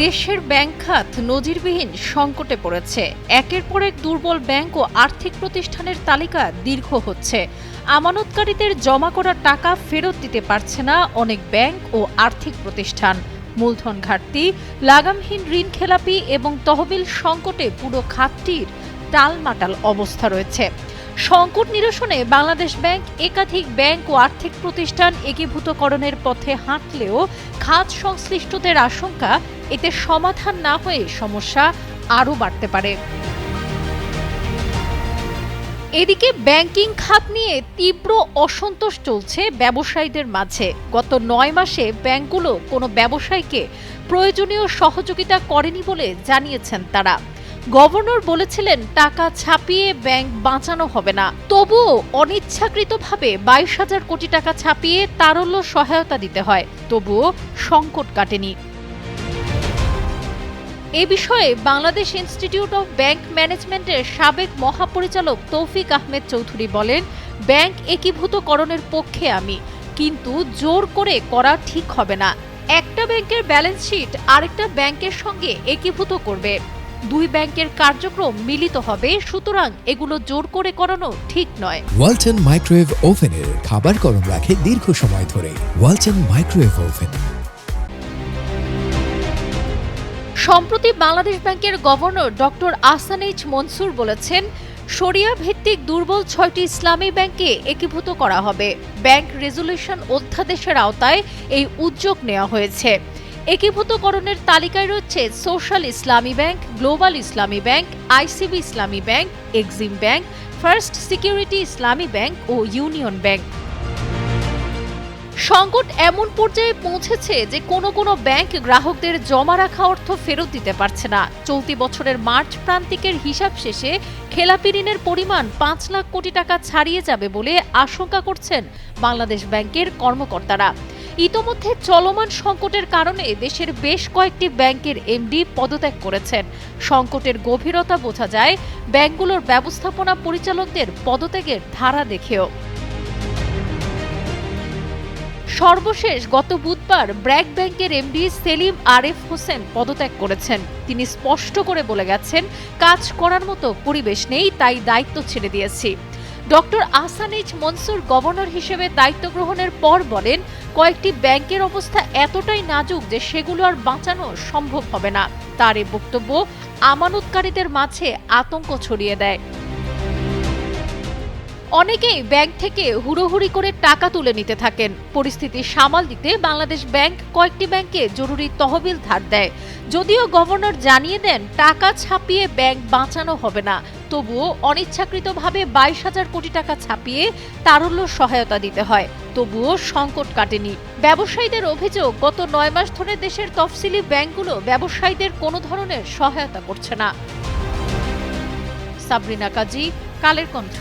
দেশের ব্যাংক খাত নজিরবিহীন সংকটে পড়েছে। একের পর এক দুর্বল ব্যাংক ও আর্থিক প্রতিষ্ঠানের তালিকা দীর্ঘ হচ্ছে। আমানতকারীদের জমা করা টাকা ফেরত দিতে পারছে না অনেক ব্যাংক ও আর্থিক প্রতিষ্ঠান। মূলধন ঘাটতি, লাগামহীন ঋণ খেলাপি এবং তহবিল সংকটে পুরো খাতটির টালমাটাল অবস্থা রয়েছে। সংকট নিরসনে বাংলাদেশ ব্যাংক একাধিক ব্যাংক ও আর্থিক প্রতিষ্ঠান একীভূতকরণের পথে হাঁটলেও খাত সংশ্লিষ্টদের আশঙ্কা এতে সমাধান না হয়ে সমস্যা আরও বাড়তে পারে। এদিকে ব্যাংকিং খাত নিয়ে তীব্র অসন্তোষ চলছে ব্যবসায়ীদের মাঝে। গত ৯ মাসে ব্যাংকগুলো কোনো ব্যবসায়ীকে প্রয়োজনীয় সহযোগিতা করেনি বলে জানিয়েছেন তারা। গভর্নর বলেছিলেন টাকা ছাপিয়ে ব্যাংক বাঁচানো হবে না, তবুও অনিচ্ছাকৃতভাবে ২২,০০০ কোটি টাকা ছাপিয়ে তারল্য সহায়তা দিতে হয়, তবুও সংকট কাটেনি। এ বিষয়ে বাংলাদেশ ইনস্টিটিউট অব ব্যাংক ম্যানেজমেন্টের সাবেক মহাপরিচালক তৌফিক আহমেদ চৌধুরী বলেন, ব্যাংক একীভূতকরণের পক্ষে আমি, কিন্তু জোর করে করা ঠিক হবে না। একটা ব্যাংকের ব্যালেন্স শিট আরেকটা ব্যাংকের সঙ্গে একীভূত করবে, দুই ব্যাংকের কার্যক্রম মিলিত হবে, সুতরাং এগুলো জোর করে করানো ঠিক নয়। ওয়ালটন মাইক্রোওয়েভ ওভেনের খাবার গরম রাখে দীর্ঘ সময় ধরে। Walton microwave oven. সম্প্রতি বাংলাদেশ ব্যাংকের governor doctor Ahsan H Mansur বলেছেন, শরিয়া ভিত্তিক দুর্বল ৬টি ইসলামী ব্যাংকে একীভূত করা হবে। ব্যাংক রেজুলেশন অধ্যাদেশের আওতায় এই উদ্যোগ নেওয়া হয়েছে। একীভূতকরণের তালিকায় রয়েছে সোশ্যাল ইসলামী ব্যাংক, গ্লোবাল ইসলামী ব্যাংক, আইসিবি ইসলামী bank, Exim bank, first security ইসলামী ব্যাংক ও ইউনিয়ন ব্যাংক। সংকট এমন পর্যায়ে পৌঁছেছে যে কোনো ব্যাংক গ্রাহকদের জমা রাখা অর্থ ফেরত দিতে পারছে না। চলতি বছরের মার্চ প্রান্তিকের হিসাব শেষে খেলাপি ঋণের পরিমাণ ৫ লাখ কোটি টাকা ছাড়িয়ে যাবে বলে আশঙ্কা করছেন বাংলাদেশ ব্যাংকের কর্মকর্তারা। ইতোমধ্যে চলমান সংকটের কারণে দেশের বেশ কয়েকটি ব্যাংকের এমডি পদত্যাগ করেছেন। সংকটের গভীরতা বোঝা যায় ব্যাংকগুলোর ব্যবস্থাপনা পরিচালকদের পদত্যাগের ধারা দেখেও। সর্বশেষ গত বুধবার ব্র্যাক ব্যাংকের এমডি সেলিম আরেফ হোসেন পদত্যাগ করেছেন। তিনি স্পষ্ট করে বলে গেছেন, কাজ করার মতো পরিবেশ নেই, তাই দায়িত্ব ছেড়ে দিয়েছি। Doctor Ahsan H Mansur governor হিসেবে দায়িত্ব গ্রহণের পর বলেন, কয়েকটি ব্যাংকের অবস্থা এতটাই নাজুক যে সেগুলো আর বাঁচানো সম্ভব হবে না। তার এই বক্তব্য আমানতকারীদের মাঝে আতঙ্ক ছড়িয়ে দেয়। অনেকেই ব্যাংক থেকে হুড়োহুড়ি করে টাকা তুলে নিতে থাকেন। পরিস্থিতি সামাল দিতে বাংলাদেশ ব্যাংক কয়েকটি ব্যাংকে জরুরি তহবিল ধার দেয়। যদিও গভর্নর জানিয়ে দেন টাকা ছাপিয়ে ব্যাংক বাঁচানো হবে না, তবুও অনিচ্ছাকৃতভাবে ২২,০০০ কোটি টাকা ছাপিয়ে তারল্য সহায়তা দিতে হয়, তবুও সংকট কাটেনি। ব্যবসায়ীদের অভিযোগ, গত ৯ মাস ধরে দেশের তফসিলি ব্যাংকগুলো ব্যবসায়ীদের কোনো ধরনের সহায়তা করছে না। সাবরিনা কাজী, কালের কণ্ঠ।